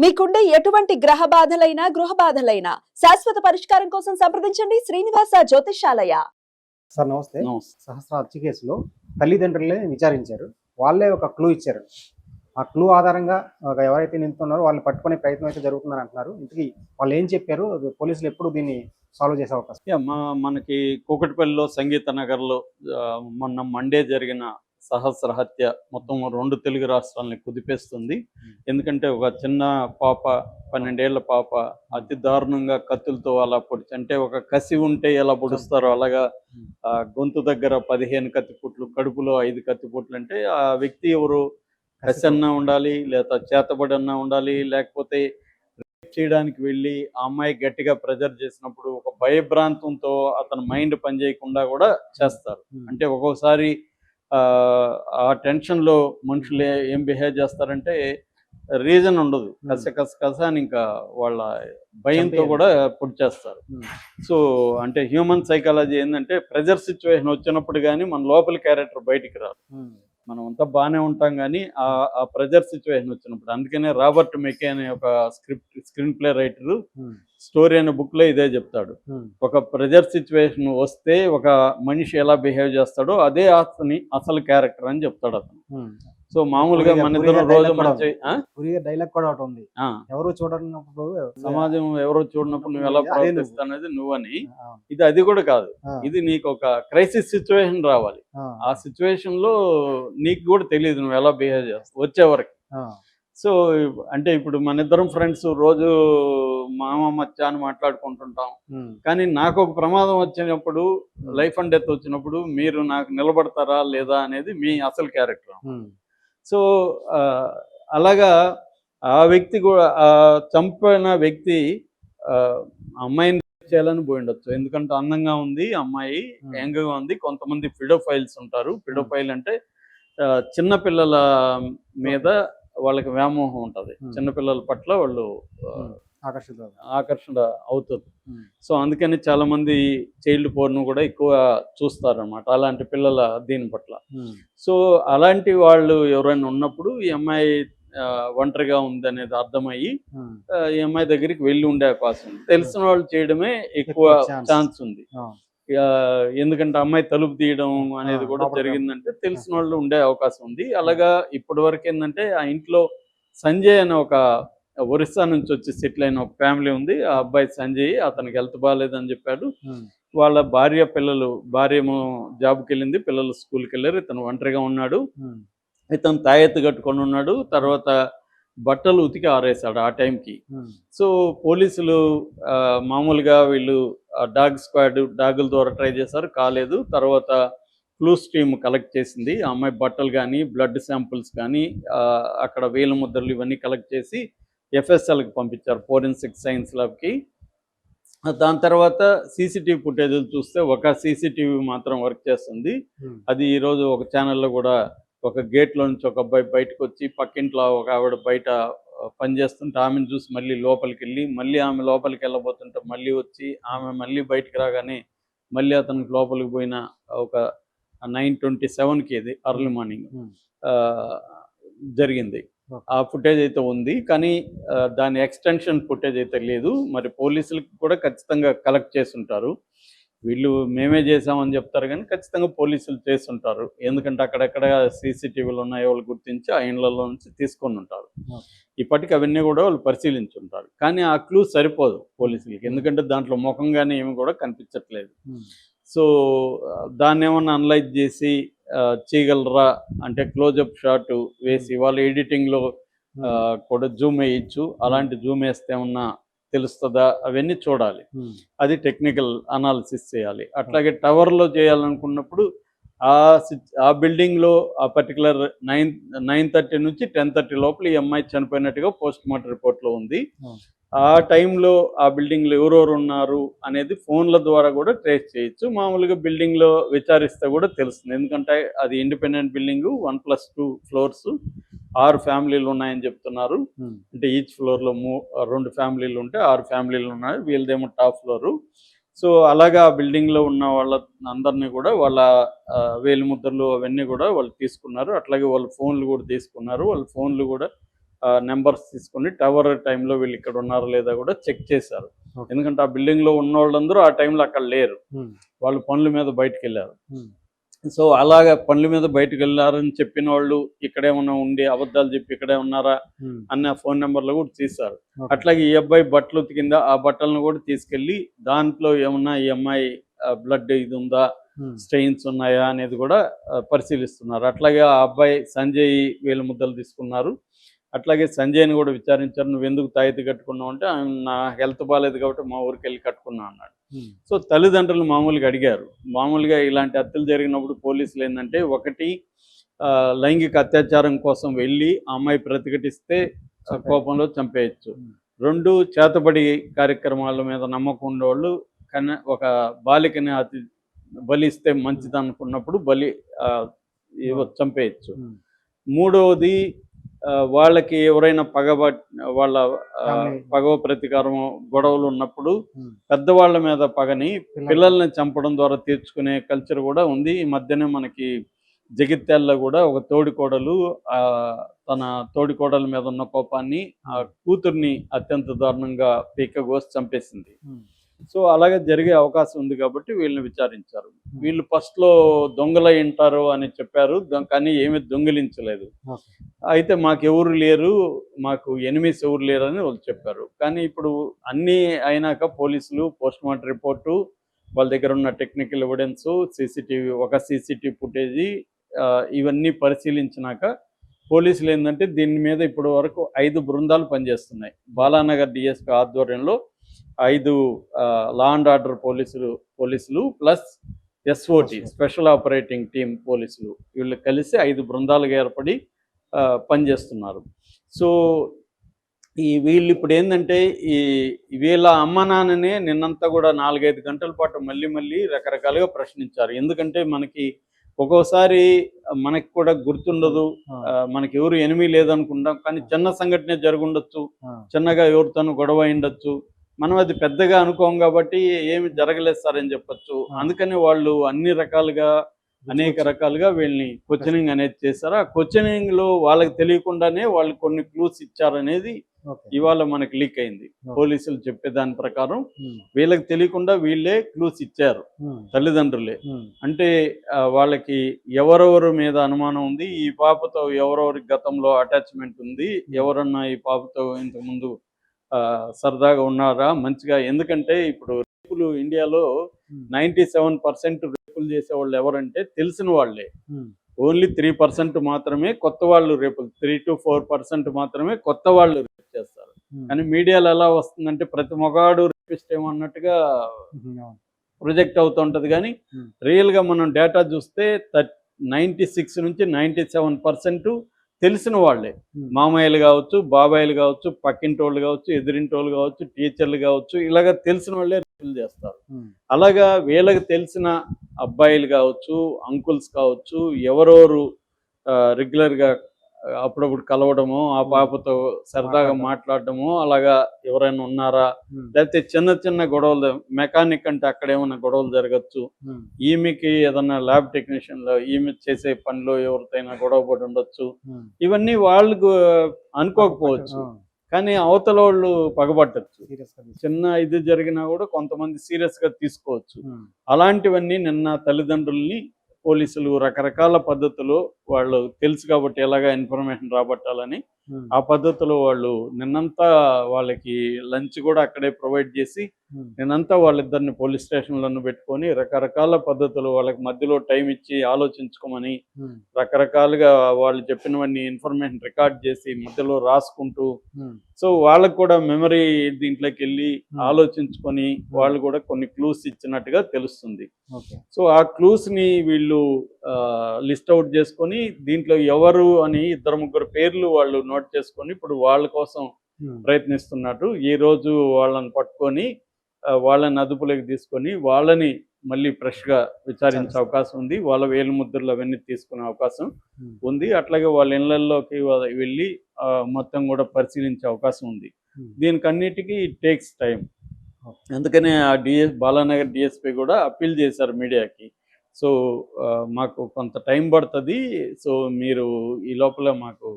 మీకుండే ఎటువంటి గ్రహ బాధలైనా గృహ బాధలైనా శాశ్వత పరిష్కారం కోసం సంప్రదించండి శ్రీనివాస జ్యోతిషాలయ. సార్ నమస్తే. నమస్తే. సహస్ర హత్య కేసులో తల్లిదండ్రులే విచారించారు. వాళ్ళే ఒక క్లూ ఇచ్చారు. ఆ క్లూ ఆధారంగా ఎవరైతే నిందుతున్నారో వాళ్ళని పట్టుకునే ప్రయత్నం అయితే జరుగుతుందని అంటున్నారు. ఇంతకీ వాళ్ళు ఏం చెప్పారు? పోలీసులు ఎప్పుడు దీన్ని సాల్వ్ చేసే అవకాశం? మనకి కూకట్పల్లిలో సంగీత నగర్లో మొన్న మండే జరిగిన సహస్ర హత్య మొత్తం 2 తెలుగు రాష్ట్రాలని కుదిపేస్తుంది. ఎందుకంటే ఒక చిన్న పాప 12 ఏళ్ల పాప అతి దారుణంగా కత్తులతో అలా పొడిచి, అంటే ఒక కసి ఉంటే ఎలా పొడుస్తారో అలాగా గొంతు దగ్గర 15 కత్తిపుట్లు, కడుపులో 5 కత్తిపుట్లు. అంటే ఆ వ్యక్తి ఎవరు? కసి అన్నా ఉండాలి, లేదా చేతబడి అన్నా ఉండాలి, లేకపోతే చేయడానికి వెళ్ళి ఆ అమ్మాయి గట్టిగా ప్రెజర్ చేసినప్పుడు ఒక భయభ్రాంతంతో అతని మైండ్ పనిచేయకుండా కూడా చేస్తారు. అంటే ఒక్కొక్కసారి ఆ టెన్షన్లో మనుషులు ఏం బిహేవ్ చేస్తారంటే రీజన్ ఉండదు, కస అని ఇంకా వాళ్ళ భయంతో కూడా పొడిచేస్తారు. సో అంటే హ్యూమన్ సైకాలజీ ఏంటంటే ప్రెజర్ సిచ్యువేషన్ వచ్చినప్పుడు కానీ మన లోపలి క్యారెక్టర్ బయటికి రాదు. మనం అంతా బాగానే ఉంటాం కానీ ఆ ప్రెజర్ సిచ్యువేషన్ వచ్చినప్పుడు. అందుకనే రాబర్ట్ మెకే అనే ఒక స్క్రీన్ ప్లే రైటరు స్టోరీ అనే బుక్ లో ఇదే చెప్తాడు. ఒక ప్రెజర్ సిచ్యువేషన్ వస్తే ఒక మనిషి ఎలా బిహేవ్ చేస్తాడో అదే అతని అసలు క్యారెక్టర్ అని చెప్తాడు అతను. సో మామూలుగా మన ఇద్దరు రోజు మంచి డైలాగ్ కూడా ఒకటి ఉంది, ఎవరు చూడనప్పుడు సమాజం ఎవరో చూడనప్పుడు నువ్వు ఎలా ప్రవర్తిస్తానది నువ్వని. ఇది అది కూడా కాదు, ఇది నీకు ఒక క్రైసిస్ సిచ్యువేషన్ రావాలి. ఆ సిచ్యువేషన్ లో నీకు కూడా తెలియదు నువ్వు ఎలా బిహేవ్ చేస్తావు వచ్చేవరకు. సో అంటే ఇప్పుడు మన ఇద్దరం ఫ్రెండ్స్ రోజు మామ మచ్చ అని మాట్లాడుకుంటుంటాం, కానీ నాకు ఒక ప్రమాదం వచ్చినప్పుడు, లైఫ్ అండ్ డెత్ వచ్చినప్పుడు మీరు నాకు నిలబడతారా లేదా అనేది మీ అసలు క్యారెక్టర్. సో అలాగా ఆ వ్యక్తి కూడా, చంపిన వ్యక్తి అమ్మాయిని చేయాలని పోయి ఉండొచ్చు. ఎందుకంటే అందంగా ఉంది అమ్మాయి, యంగ్గా ఉంది. కొంతమంది ఫిడోఫైల్స్ ఉంటారు. ఫిడోఫైల్ అంటే చిన్నపిల్లల మీద వాళ్ళకి వ్యామోహం ఉంటుంది, చిన్నపిల్లల పట్ల వాళ్ళు ఆకర్షణ అవుతుంది. సో అందుకని చాలా మంది చైల్డ్ పోర్న్ కూడా ఎక్కువ చూస్తారన్నమాట అలాంటి పిల్లల దీని పట్ల. సో అలాంటి వాళ్ళు ఎవరైనా ఉన్నప్పుడు ఈ అమ్మాయి ఒంటరిగా ఉంది అనేది అర్థమయ్యి ఈ అమ్మాయి దగ్గరికి వెళ్ళి ఉండే అవకాశం ఉంది. తెలిసిన వాళ్ళు చేయడమే ఎక్కువ ఛాన్స్ ఉంది. ఎందుకంటే అమ్మాయి తలుపు తీయడం అనేది కూడా జరిగిందంటే తెలిసిన వాళ్ళు ఉండే అవకాశం ఉంది. అలాగా ఇప్పటి వరకు ఏంటంటే ఆ ఇంట్లో సంజయ్ అనే ఒక ఒరిస్సా నుంచి వచ్చి సెటిల్ అయిన ఒక ఫ్యామిలీ ఉంది. ఆ అబ్బాయి సంజయ్, అతనికి హెల్త్ బాగాలేదని చెప్పాడు. వాళ్ళ భార్య ఏమో జాబ్కి వెళ్ళింది, పిల్లలు స్కూల్కి వెళ్ళారు, ఇతను ఒంటరిగా ఉన్నాడు. ఇతను తాయెత్తు కట్టుకొని ఉన్నాడు. తర్వాత బట్టలు ఉతికి ఆరేసాడు ఆ టైంకి. సో పోలీసులు మామూలుగా వీళ్ళు డాగ్ స్క్వాడ్ డాగుల ద్వారా ట్రై చేశారు, కాలేదు. తర్వాత క్లూస్ టీమ్ కలెక్ట్ చేసింది. ఆ అమ్మాయి బట్టలు కానీ బ్లడ్ శాంపుల్స్ కానీ అక్కడ వేలు ముద్రలు ఇవన్నీ కలెక్ట్ చేసి FSLకి పంపించారు, ఫోరెన్సిక్ సైన్స్ ల్యాబ్కి. దాని తర్వాత సీసీటీవీ ఫుటేజ్లు చూస్తే ఒక సీసీటీవీ మాత్రం వర్క్ చేస్తుంది. అది ఈరోజు ఒక ఛానల్లో కూడా ఒక గేట్లో నుంచి ఒక అబ్బాయి బయటకు వచ్చి పక్కింట్లో ఒక ఆవిడ బయట పనిచేస్తుంటే ఆమెను చూసి మళ్ళీ లోపలికి వెళ్ళి, మళ్ళీ ఆమె లోపలికి వెళ్ళబోతుంటే మళ్ళీ వచ్చి ఆమె మళ్ళీ బయటకు రాగానే మళ్ళీ అతనికి లోపలికి పోయిన ఒక 9:27కి ఇది అర్లీ మార్నింగ్ జరిగింది. ఆ ఫుటేజ్ అయితే ఉంది, కానీ దాని ఎక్స్టెన్షన్ ఫుటేజ్ అయితే లేదు. మరి పోలీసులకు కూడా ఖచ్చితంగా కలెక్ట్ చేసి ఉంటారు. వీళ్ళు మేమే చేసామని చెప్తారు కానీ ఖచ్చితంగా పోలీసులు చేస్తుంటారు. ఎందుకంటే అక్కడెక్కడ సీసీటీవీలు ఉన్నాయో వాళ్ళు గుర్తించి ఆ ఇండ్లలో నుంచి తీసుకొని ఉంటారు. ఇప్పటికి అవన్నీ కూడా వాళ్ళు పరిశీలించుంటారు. కానీ ఆ క్లూ సరిపోదు పోలీసులకి, ఎందుకంటే దాంట్లో ముఖంగానే ఏమి కూడా కనిపించట్లేదు. సో దాన్ని ఏమన్నా అనలైజ్ చేసి చేయగలరా అంటే క్లోజప్ షాట్ వేసి వాళ్ళ ఎడిటింగ్లో కూడా జూమ్ వేయచ్చు. అలాంటి జూమ్ వేస్తే ఏమన్నా తెలుస్తుందా అవన్నీ చూడాలి. అది టెక్నికల్ అనాలిసిస్ చేయాలి. అట్లాగే టవర్లో చేయాలనుకున్నప్పుడు ఆ బిల్డింగ్లో ఆ పర్టికులర్ 9:30 నుంచి 10:30 లోపల ఈ అమ్మాయి చనిపోయినట్టుగా పోస్ట్ మార్టం రిపోర్ట్లో ఉంది. ఆ టైంలో ఆ బిల్డింగ్లో ఎవరెవరు ఉన్నారు అనేది ఫోన్ల ద్వారా కూడా ట్రేస్ చేయొచ్చు. మామూలుగా బిల్డింగ్లో విచారిస్తే కూడా తెలుస్తుంది, ఎందుకంటే అది ఇండిపెండెంట్ బిల్డింగు, 1+2 ఫ్లోర్స్, 6 ఫ్యామిలీలు ఉన్నాయని చెప్తున్నారు. అంటే ఈచ్ ఫ్లోర్లో 2 ఫ్యామిలీలు ఉంటే 6 ఫ్యామిలీలు ఉన్నాయి, వీళ్ళదేమో టాప్ ఫ్లోరు. సో అలాగా ఆ బిల్డింగ్లో ఉన్న వాళ్ళ అందరినీ కూడా వాళ్ళ వేలి ముద్రలు అవన్నీ కూడా వాళ్ళు తీసుకున్నారు. అట్లాగే వాళ్ళ ఫోన్లు కూడా తీసుకున్నారు. వాళ్ళ ఫోన్లు కూడా నెంబర్స్ తీసుకొని టవర్ టైంలో వీళ్ళు ఇక్కడ ఉన్నారో లేదా కూడా చెక్ చేశారు. Okay. ఎందుకంటే ఆ బిల్డింగ్లో ఉన్న వాళ్ళందరూ ఆ టైంలో అక్కడ లేరు, Hmm. వాళ్ళు పనుల మీద బయటకు వెళ్ళారు. Hmm. సో అలాగా పనుల మీద బయటకు వెళ్ళారని చెప్పిన వాళ్ళు ఇక్కడేమన్నా ఉండి అబద్ధాలు చెప్పి ఇక్కడే ఉన్నారా Hmm. అన్న ఫోన్ నెంబర్లు కూడా తీశారు. Okay. అట్లాగే ఈ అబ్బాయి బట్టలు ఉతికిందా ఆ బట్టలను కూడా తీసుకెళ్ళి దాంట్లో ఏమన్నా ఈ అమ్మాయి బ్లడ్ ఇది ఉందా, Hmm. స్టెయిన్స్ ఉన్నాయా అనేది కూడా పరిశీలిస్తున్నారు. అట్లాగే ఆ అబ్బాయి సంజయ్ వేలు ముద్దలు తీసుకున్నారు. అట్లాగే సంజయ్ని కూడా విచారించారు, నువ్వు ఎందుకు తాయితీ కట్టుకున్నావు అంటే ఆయన నా హెల్త్ బాగాలేదు కాబట్టి మా ఊరికి వెళ్ళి కట్టుకున్నా అన్నాడు. Hmm. సో తల్లిదండ్రులు మామూలుగా అడిగారు. మామూలుగా ఇలాంటి హత్యలు జరిగినప్పుడు పోలీసులు ఏంటంటే ఒకటి లైంగిక అత్యాచారం కోసం వెళ్ళి ఆ అమ్మాయి ప్రతిఘటిస్తే కోపంలో చంపేయచ్చు. రెండు, చేతబడి కార్యక్రమాల మీద నమ్మకం ఉండేవాళ్ళు ఒక బాలికని బలిస్తే మంచిది అనుకున్నప్పుడు చంపేయచ్చు. మూడవది వాళ్ళకి ఎవరైనా వాళ్ళ పగవ ప్రతీకారం గొడవలు ఉన్నప్పుడు పెద్దవాళ్ళ మీద పగని పిల్లల్ని చంపడం ద్వారా తీర్చుకునే కల్చర్ కూడా ఉంది. ఈ మధ్యనే మనకి జగిత్యాల్లో కూడా ఒక తోడికోడలు తన తోడికోడల మీద ఉన్న కోపాన్ని ఆ కూతుర్ని అత్యంత దారుణంగా పీకగోసి చంపేసింది. సో అలాగే జరిగే అవకాశం ఉంది కాబట్టి వీళ్ళని విచారించారు. వీళ్ళు ఫస్ట్లో దొంగలై ఉంటారు అని చెప్పారు, కానీ ఏమీ దొంగిలించలేదు. అయితే మాకెవరు లేరు, మాకు ఎనిమిస్ ఎవరు లేరు అని వాళ్ళు చెప్పారు. కానీ ఇప్పుడు అన్నీ అయినాక పోలీసులు పోస్ట్మార్టం రిపోర్టు, వాళ్ళ దగ్గర ఉన్న టెక్నికల్ ఎవిడెన్స్, సీసీటీవీ ఫుటేజీ ఇవన్నీ పరిశీలించినాక పోలీసులు ఏంటంటే దీని మీద ఇప్పటి వరకు 5 బృందాలు పనిచేస్తున్నాయి. బాలానగర్ డిఎస్పీ ఆధ్వర్యంలో 5 లా అండ్ ఆర్డర్ పోలీసులు plus SOT special operating team పోలీసులు వీళ్ళు కలిసి 5 బృందాలుగా ఏర్పడి పనిచేస్తున్నారు. సో వీళ్ళు ఇప్పుడు ఏంటంటే వీళ్ళ అమ్మ నాన్ననే నిన్నంతా కూడా 4-5 గంటల పాటు మళ్ళీ రకరకాలుగా ప్రశ్నించారు. ఎందుకంటే మనకి ఒక్కోసారి మనకి కూడా గుర్తుండదు, మనకి ఎవరు ఎనిమి లేదనుకుంటాం, కానీ చిన్న సంఘటనే జరుగుండొచ్చు, చిన్నగా ఎవరితోనూ గొడవ అయిండొచ్చు, మనం అది పెద్దగా అనుకోం కాబట్టి ఏమి జరగలేదు సార్ అని చెప్పచ్చు. అందుకని వాళ్ళు అనేక రకాలుగా వీళ్ళని క్వశ్చనింగ్ అనేది చేశారు. ఆ క్వశ్చనింగ్ లో వాళ్ళకి తెలియకుండానే వాళ్ళు కొన్ని క్లూస్ ఇచ్చారనేది ఇవాళ మనకి లీక్ అయింది. పోలీసులు చెప్పే దాని ప్రకారం వీళ్ళకి తెలియకుండా వీళ్ళే క్లూస్ ఇచ్చారు, తల్లిదండ్రులే. అంటే వాళ్ళకి ఎవరెవరి మీద అనుమానం ఉంది, ఈ పాపతో ఎవరెవరికి గతంలో అటాచ్మెంట్ ఉంది, ఎవరన్నా ఈ పాపతో ఇంతకుముందు సరదాగా ఉన్నారా మంచిగా. ఎందుకంటే ఇప్పుడు రేపులు ఇండియాలో 97% రేపులు చేసేవాళ్ళు ఎవరంటే తెలిసిన వాళ్ళే. ఓన్లీ 3% మాత్రమే కొత్త వాళ్ళు రేపులు, 3 to 4% మాత్రమే కొత్త వాళ్ళు రేపు చేస్తారు. కానీ మీడియాలో ఎలా వస్తుందంటే ప్రతి మగాడు రేపిస్ట్ ఏమన్నట్టుగా ప్రొజెక్ట్ అవుతుంటది. కానీ రియల్గా మనం డేటా చూస్తే 96 నుంచి 97% తెలిసిన వాళ్ళే. మామయ్యలు కావచ్చు, బాబాయిలు కావచ్చు, పక్కింటోళ్ళు కావచ్చు, ఎదురింటోళ్ళు కావచ్చు, టీచర్లు కావచ్చు, ఇలాగ తెలిసిన వాళ్ళే రేపులు చేస్తారు. అలాగా వీళ్ళకి తెలిసిన అబ్బాయిలు కావచ్చు, అంకుల్స్ కావచ్చు, ఎవరెవరు రెగ్యులర్గా అప్పుడప్పుడు కలవడము, ఆ పాపతో సరదాగా మాట్లాడటము, అలాగా ఎవరైనా ఉన్నారా, లేకపోతే చిన్న గొడవలు, మెకానిక్ అంటే అక్కడ ఏమైనా గొడవలు జరగచ్చు, ఈమెకి ఏదన్నా ల్యాబ్ టెక్నీషియన్లో ఈమె చేసే పనిలో ఎవరితోనైనా గొడవ పడి ఉండొచ్చు. ఇవన్నీ వాళ్ళకు అనుకోకపోవచ్చు, కానీ అవతల వాళ్ళు పగబట్టచ్చు. చిన్న ఇది జరిగినా కూడా కొంతమంది సీరియస్గా తీసుకోవచ్చు. అలాంటివన్నీ నిన్న తల్లిదండ్రుల్ని పోలీసులు రకరకాల పద్ధతులు వాళ్ళు తెలుసు కాబట్టి ఎలాగా ఇన్ఫర్మేషన్ రాబట్టాలని ఆ పద్ధతిలో వాళ్ళు నిన్నంతా వాళ్ళకి లంచ్ కూడా అక్కడే ప్రొవైడ్ చేసి నిన్నంతా వాళ్ళిద్దరిని పోలీస్ స్టేషన్లను పెట్టుకొని రకరకాల పద్ధతులు వాళ్ళకి మధ్యలో టైం ఇచ్చి ఆలోచించుకోమని రకరకాలుగా వాళ్ళు చెప్పినవన్నీ ఇన్ఫర్మేషన్ రికార్డ్ చేసి మధ్యలో రాసుకుంటూ, సో వాళ్ళకు కూడా మెమరీ దీంట్లోకి వెళ్ళి ఆలోచించుకొని వాళ్ళు కూడా కొన్ని క్లూస్ ఇచ్చినట్టుగా తెలుస్తుంది. సో ఆ క్లూస్ ని వీళ్ళు లిస్ట్ అవుట్ చేసుకొని దీంట్లో ఎవరు అని 2-3 పేర్లు వాళ్ళు నోట్ చేసుకొని ఇప్పుడు వాళ్ళ కోసం ప్రయత్నిస్తున్నట్టు. ఈ రోజు వాళ్ళని పట్టుకొని వాళ్ళని అదుపులోకి తీసుకొని వాళ్ళని మళ్ళీ ఫ్రెష్గా విచారించే అవకాశం ఉంది. వాళ్ళ వేలు ముద్రలు అవన్నీ తీసుకునే అవకాశం ఉంది. అట్లాగే వాళ్ళ ఇళ్లలోకి వెళ్ళి మొత్తం కూడా పరిశీలించే అవకాశం ఉంది. దీనికన్నిటికీ ఇట్ టేక్స్ టైం. అందుకనే ఆ బాలానగర్ డిఎస్పీ కూడా అప్పీల్ చేశారు మీడియాకి. సో మాకు కొంత టైం పడుతుంది, సో మీరు ఈ లోపల మాకు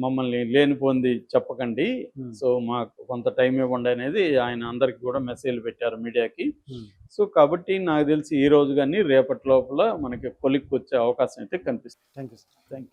మమ్మల్ని లేనిపోంది చెప్పకండి, సో మాకు కొంత టైం ఇవ్వండి అనేది ఆయన అందరికి కూడా మెసేజ్లు పెట్టారు మీడియాకి. సో కాబట్టి నాకు తెలిసి ఈ రోజు కానీ రేపటి లోపల మనకి కొలిక్కి వచ్చే అవకాశం అయితే కనిపిస్తుంది. Thank you sir. Thank you.